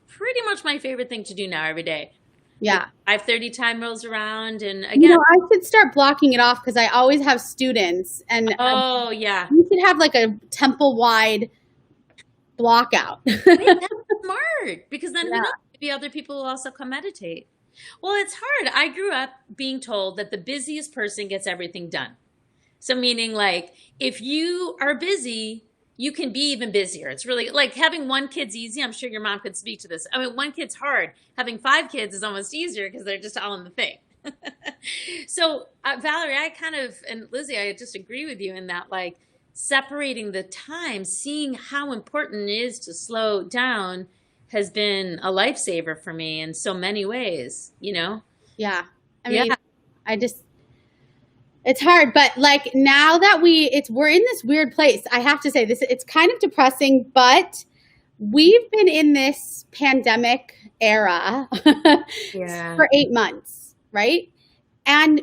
pretty much my favorite thing to do now every day. Yeah. 5:30 time rolls around, and again, I should start blocking it off because I always have students, and we should have like a temple-wide block out. Wait, that's smart, because then maybe other people will also come meditate. Well, it's hard. I grew up being told that the busiest person gets everything done. So meaning, like, if you are busy, you can be even busier. It's really like having one kid's easy. I'm sure your mom could speak to this. I mean, one kid's hard. Having 5 kids is almost easier because they're just all in the thing. So Valerie, and Lizzie, I just agree with you in that, like, separating the time, seeing how important it is to slow down has been a lifesaver for me in so many ways, Yeah. I mean, it's hard, but like now that we're in this weird place, I have to say it's kind of depressing, but we've been in this pandemic era for 8 months, right? And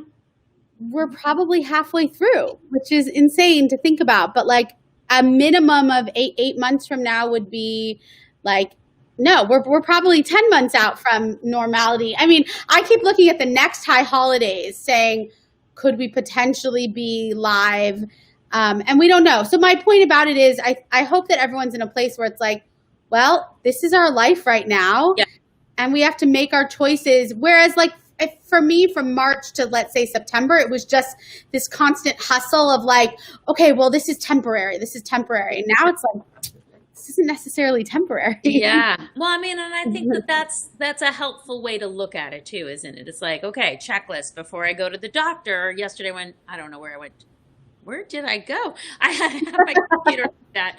we're probably halfway through, which is insane to think about. But like a minimum of eight months from now would be like, no, we're probably 10 months out from normality. I mean, I keep looking at the next high holidays saying, could we potentially be live? And we don't know. So my point about it is I hope that everyone's in a place where it's like, well, this is our life right now. Yeah. And we have to make our choices. Whereas like for me, from March to, let's say, September, it was just this constant hustle of like, okay, well, this is temporary. This is temporary. And now it's like, this isn't necessarily temporary. Yeah. Well, I mean, and I think that's a helpful way to look at it too, isn't it? It's like, okay, checklist before I go to the doctor. Or yesterday when, I don't know where I went. Where did I go? I had my computer that,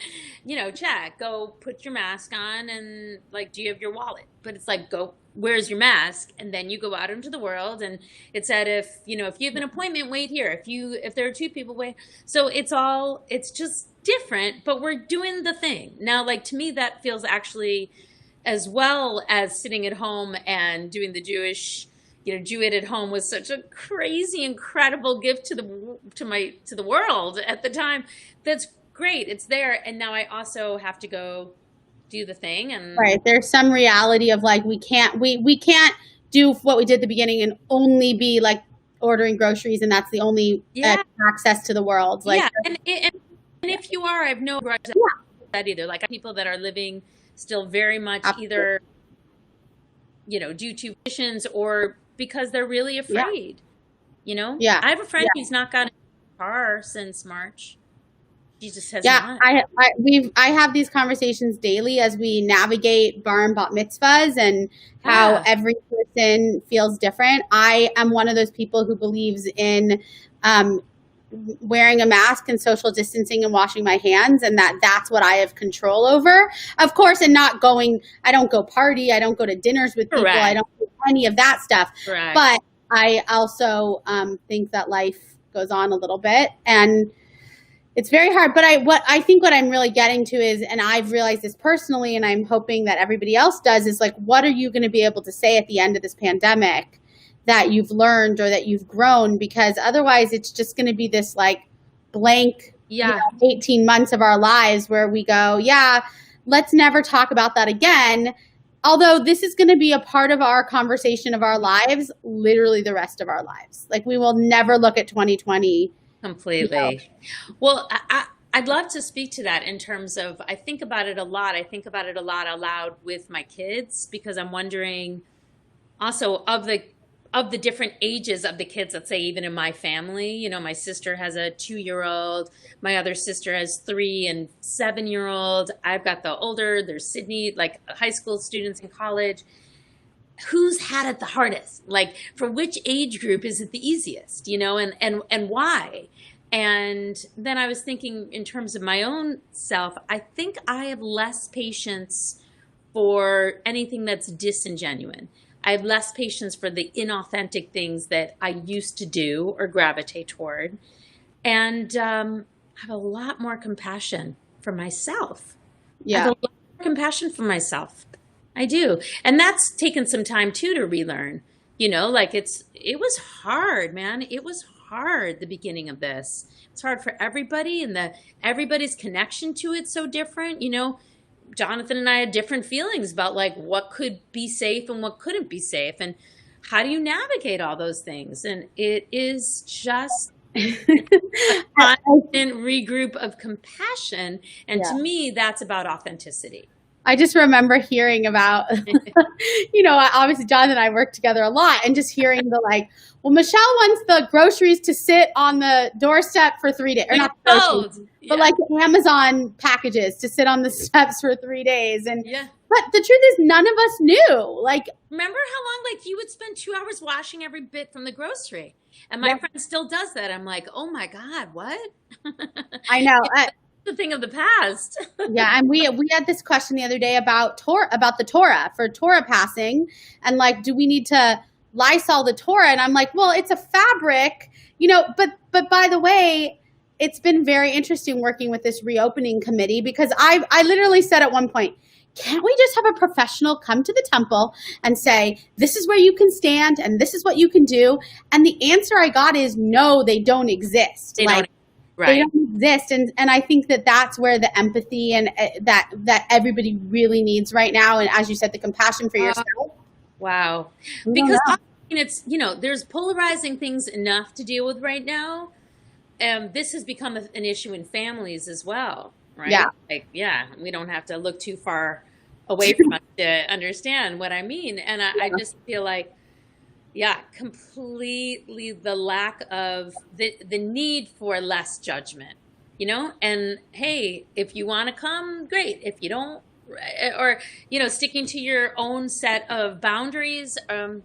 check, go put your mask on, and like, do you have your wallet? But it's like, go, where's your mask? And then you go out into the world, and it said, if you have an appointment, wait here. If there are 2 people, wait. So it's just different, but we're doing the thing. Now, like, to me, that feels actually, as well as sitting at home and doing the Jewish, Jewett at home was such a crazy, incredible gift to the world at the time. That's great. It's there. And now I also have to go do the thing. And right. There's some reality of like, we can't do what we did at the beginning and only be like ordering groceries. And that's the only access to the world. Like, And if you are, I have no grudge that either. Like, people that are living still very much either, due to conditions or because they're really afraid, Yeah. I have a friend who's not gotten a car since March. She just has not. I have these conversations daily as we navigate bar and bat mitzvahs and how every person feels different. I am one of those people who believes in wearing a mask and social distancing and washing my hands, and that's what I have control over, of course, and not going, I don't go party, I don't go to dinners with people, I don't do any of that stuff. Correct. But I also think that life goes on a little bit, and it's very hard. But what I'm really getting to is, and I've realized this personally, and I'm hoping that everybody else does, is like, what are you going to be able to say at the end of this pandemic that you've learned or that you've grown? Because otherwise it's just going to be this like blank 18 months of our lives where we go, let's never talk about that again. Although this is going to be a part of our conversation of our lives, literally the rest of our lives. Like, we will never look at 2020 completely. Well, I'd love to speak to that in terms of, I think about it a lot. I think about it a lot aloud with my kids, because I'm wondering also of the different ages of the kids, let's say even in my family. You know, my sister has a 2-year-old, my other sister has 3 and 7-year-old. I've got the older, there's Sydney, like high school students in college. Who's had it the hardest? Like, for which age group is it the easiest, you know, and why? And then I was thinking in terms of my own self, I think I have less patience for anything that's disingenuine. I have less patience for the inauthentic things that I used to do or gravitate toward. And I have a lot more compassion for myself. Yeah. I have a lot more compassion for myself. I do. And that's taken some time too to relearn. You know, like it was hard, man. It was hard, the beginning of this. It's hard for everybody, and everybody's connection to it's so different. You know, Jonathan and I had different feelings about like what could be safe and what couldn't be safe, and how do you navigate all those things. And it is just a constant regroup of compassion. And to me, that's about authenticity. I just remember hearing about, you know, obviously John and I work together a lot, and just hearing the like, well, Michelle wants the groceries to sit on the doorstep for 3 days, or not groceries, but like Amazon packages to sit on the steps for 3 days. And but the truth is, none of us knew. Like, remember how long, like, you would spend 2 hours washing every bit from the grocery, and my friend still does that. I'm like, oh my God, what? I know. The thing of the past. Yeah, and we had this question the other day about the Torah, for Torah passing, and like, do we need to Lysol the Torah? And I'm like, well, it's a fabric, you know. But by the way, it's been very interesting working with this reopening committee, because I literally said at one point, can't we just have a professional come to the temple and say, this is where you can stand and this is what you can do? And the answer I got is, no, they don't exist. They don't exist. And I think that that's where the empathy and that everybody really needs right now. And as you said, the compassion for yourself. Wow. Because it's, you know, there's polarizing things enough to deal with right now. This has become an issue in families as well, right? Yeah. Like, we don't have to look too far away from us to understand what I mean. And I just feel like, completely the lack of the need for less judgment, you know? And hey, if you want to come, great. If you don't, or, you know, sticking to your own set of boundaries.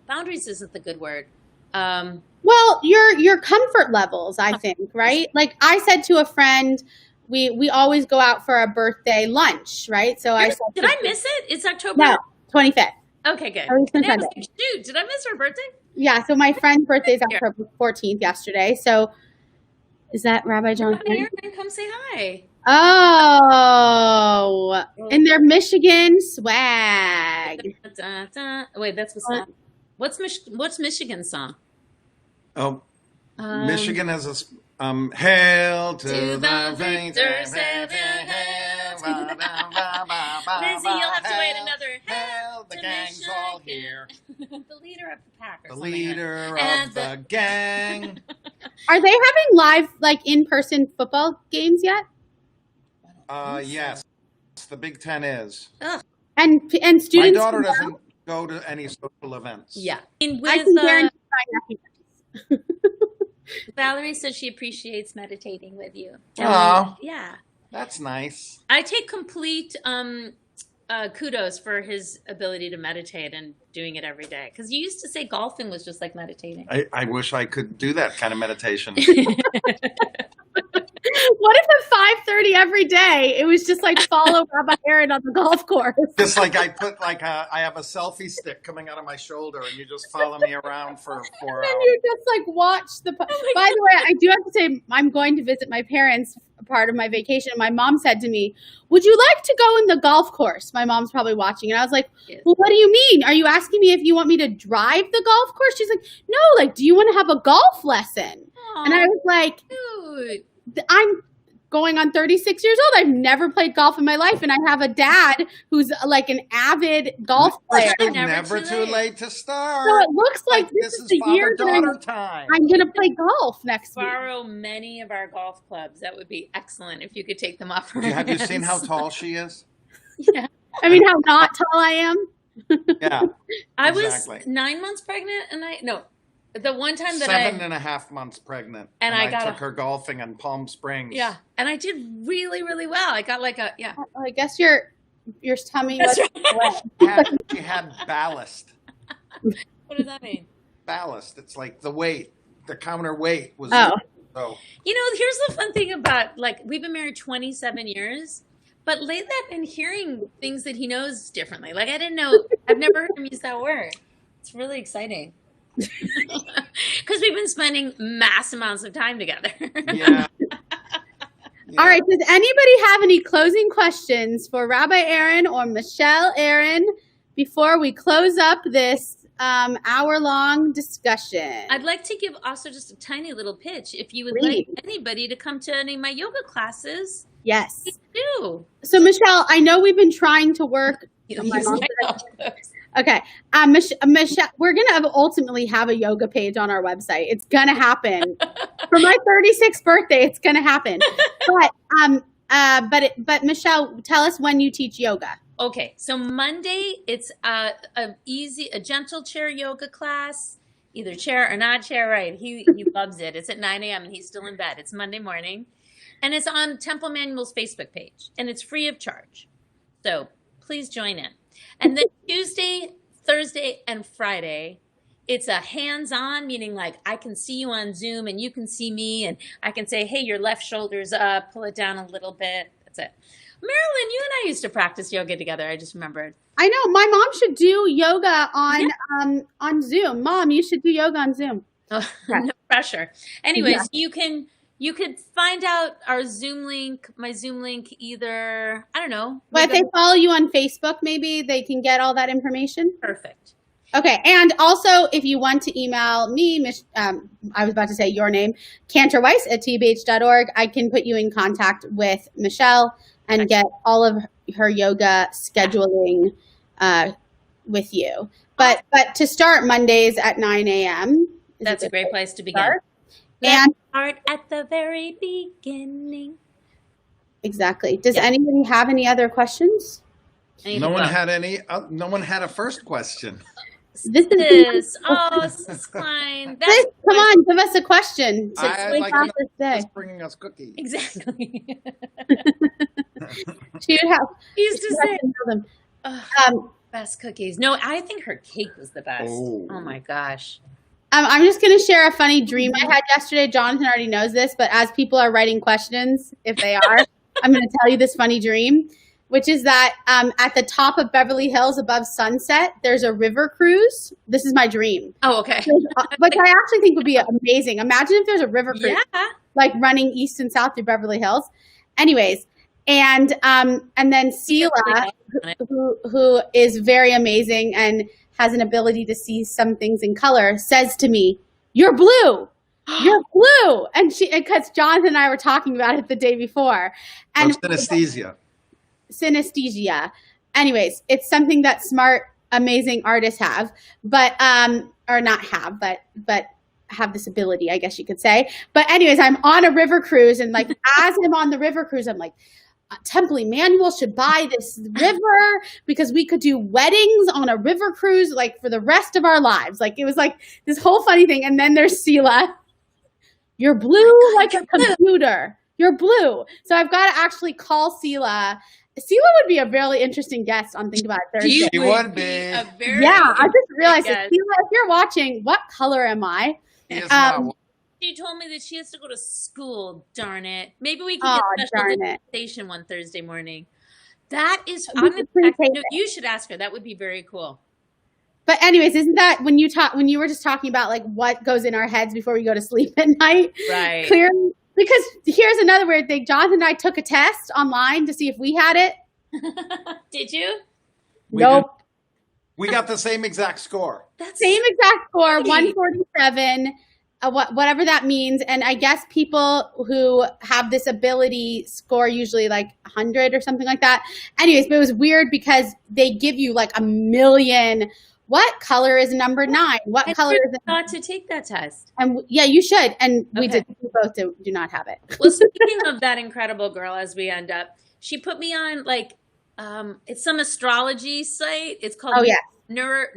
Boundaries isn't the good word. Well, your comfort levels, I think, right? Like, I said to a friend, we always go out for a birthday lunch, right? So did I miss it? It's October? No, 25th. Okay, good. Dude, did I miss her birthday? Yeah, so my friend's birthday is October 14th yesterday. So is that Rabbi John? Come here and come say hi. Oh, in their Michigan swag. Wait, that's what song? What's Michigan's song? Oh, Michigan has a hail to the victors. Lizzie, you'll have to wait another Hail, the gang's all here. The leader of the pack. The leader of the gang. Are they having live, like, in-person football games yet? Yes, the Big Ten is. Ugh. And students. My daughter doesn't go to any social events. Yeah. I can guarantee my nephew. Valerie says she appreciates meditating with you. Oh, yeah, that's nice. I take complete kudos for his ability to meditate and doing it every day. Because you used to say golfing was just like meditating. I wish I could do that kind of meditation. What if at 5:30 every day it was just like follow Rabbi Aaron on the golf course? Just like I put I have a selfie stick coming out of my shoulder, and you just follow me around for 4 And hours. you just like watch the. By the way, I do have to say I'm going to visit my parents part of my vacation. And my mom said to me, "Would you like to go in the golf course?" My mom's probably watching, and I was like, "Well, what do you mean? Are you asking me if you want me to drive the golf course?" She's like, "No, like, do you want to have a golf lesson?" Aw, And I was like, cute. I'm going on 36 years old. I've never played golf in my life, and I have a dad who's like an avid golf player. Never too late to start. So it looks like this is the year that father-daughter time. I'm going to play golf next week. Borrow many of our golf clubs. That would be excellent if you could take them off. Have you seen how tall she is? Yeah. I mean, how not tall I am. Yeah. I Exactly. was 9 months pregnant, and the one time that 7.5 months pregnant. And I got took her golfing in Palm Springs. yeah, and I did really, really well. I got like I guess your tummy That's was right. wet. She had ballast. What does that mean? Ballast. It's like the weight, the counter weight was. Oh. So You know, here's the fun thing about, like, we've been married 27 years, but lately I've been hearing things that he knows differently. Like, I've never heard him use that word. It's really exciting. Because we've been spending mass amounts of time together. yeah. All right. Does anybody have any closing questions for Rabbi Aaron or Michelle Aaron before we close up this hour-long discussion? I'd like to give also just a tiny little pitch. If you would Please. like anybody to come to any of my yoga classes, Yes. please do. So, Michelle, I know we've been trying to work. Okay. Michelle, we're going to ultimately have a yoga page on our website. It's going to happen. For my 36th birthday, it's going to happen. But Michelle, tell us when you teach yoga. Okay, so Monday it's a gentle chair yoga class, either chair or not chair. Right? He loves it. It's at 9 a.m. and he's still in bed. It's Monday morning, and it's on Temple Manual's Facebook page, and it's free of charge. So please join in. And then Tuesday, Thursday, and Friday, it's a hands-on, meaning like I can see you on Zoom and you can see me, and I can say, "Hey, your left shoulder's up. Pull it down a little bit." That's it. Marilyn, you and I used to practice yoga together. I just remembered. I know my mom should do yoga on Zoom. Mom, you should do yoga on Zoom. Oh, no pressure. Anyways, you could find out our Zoom link, my Zoom link, either, I don't know. Well, if they follow you on Facebook, maybe they can get all that information. Perfect. Okay, and also if you want to email me, I was about to say your name, Cantor Weiss at tbh.org, I can put you in contact with Michelle and get all of her yoga scheduling with you. But to start Mondays at 9 a.m. That's a great place to begin. And start at the very beginning. Exactly. Does anybody have any other questions? No one had any. No one had a first question. This is Sis Klein. Come on, give us a question. I like just bringing us cookies. Exactly. She would have. He used to say, them. best cookies. No, I think her cake was the best. Oh my gosh. I'm just going to share a funny dream I had yesterday. Jonathan already knows this, but as people are writing questions, if they are, I'm going to tell you this funny dream, which is that at the top of Beverly Hills above Sunset, there's a river cruise. This is my dream. Oh, okay. Which I actually think would be amazing. Imagine if there's a river cruise, like running east and south through Beverly Hills. Anyways, and then Sela, who is very amazing and has an ability to see some things in color, says to me, "You're blue. You're blue." And because Jonathan and I were talking about it the day before. And synesthesia. Synesthesia. Anyways, it's something that smart, amazing artists have, but or not have, but have this ability, I guess you could say. But anyways, I'm on a river cruise, and like as I'm on the river cruise, I'm like, Temple Manual should buy this river because we could do weddings on a river cruise like for the rest of our lives. Like it was like this whole funny thing. And then there's Sela. "You're blue like a computer. You're blue." So I've got to actually call Sela. Sela would be a really interesting guest on Think About It Thursday. She would be. I just realized that, Sela, if you're watching, what color am I? He is not. She told me that she has to go to school. Darn it. Maybe we can Oh, get special darn it. dispensation one Thursday morning. That is, We could pre-tape it. you should ask her. That would be very cool. But anyways, isn't that when you were just talking about like what goes in our heads before we go to sleep at night? Right. Clearly, because here's another weird thing. Jonathan and I took a test online to see if we had it. Did you? Nope. We got the same exact score. That's Same exact score, Right. 147, whatever that means. And I guess people who have this ability score usually like 100 or something like that. Anyways, but it was weird because they give you like a million. What color is number 9? What I color is it? thought to take that test. And yeah, you should. And we Okay. did. We both do not have it. Well, speaking of that incredible girl, as we end up, she put me on like it's some astrology site. It's called Oh, yeah. Nebula.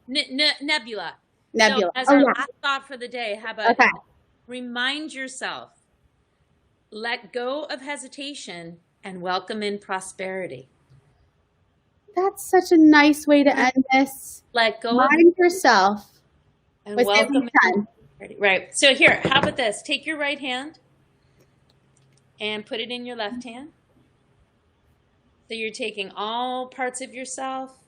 Nebula. So, as Oh, our yeah. last thought for the day, how about Okay. remind yourself, let go of hesitation and welcome in prosperity. That's such a nice way to end this. Let go of Mind yourself. and Was welcome every in time. prosperity. Right. So here, how about this? Take your right hand and put it in your left hand. So you're taking all parts of yourself,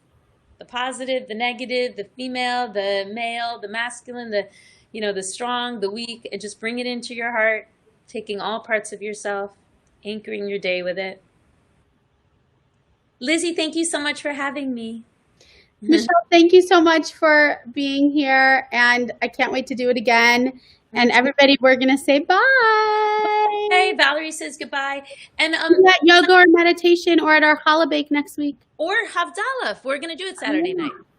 the positive, the negative, the female, the male, the masculine, the strong, the weak, and just bring it into your heart, taking all parts of yourself, anchoring your day with it. Lizzie, thank you so much for having me. Michelle, thank you so much for being here. And I can't wait to do it again. And everybody, we're going to say bye. Hey, Valerie says goodbye. And At yoga or meditation or at our holiday next week. or Havdalah. We're going to do it Saturday night.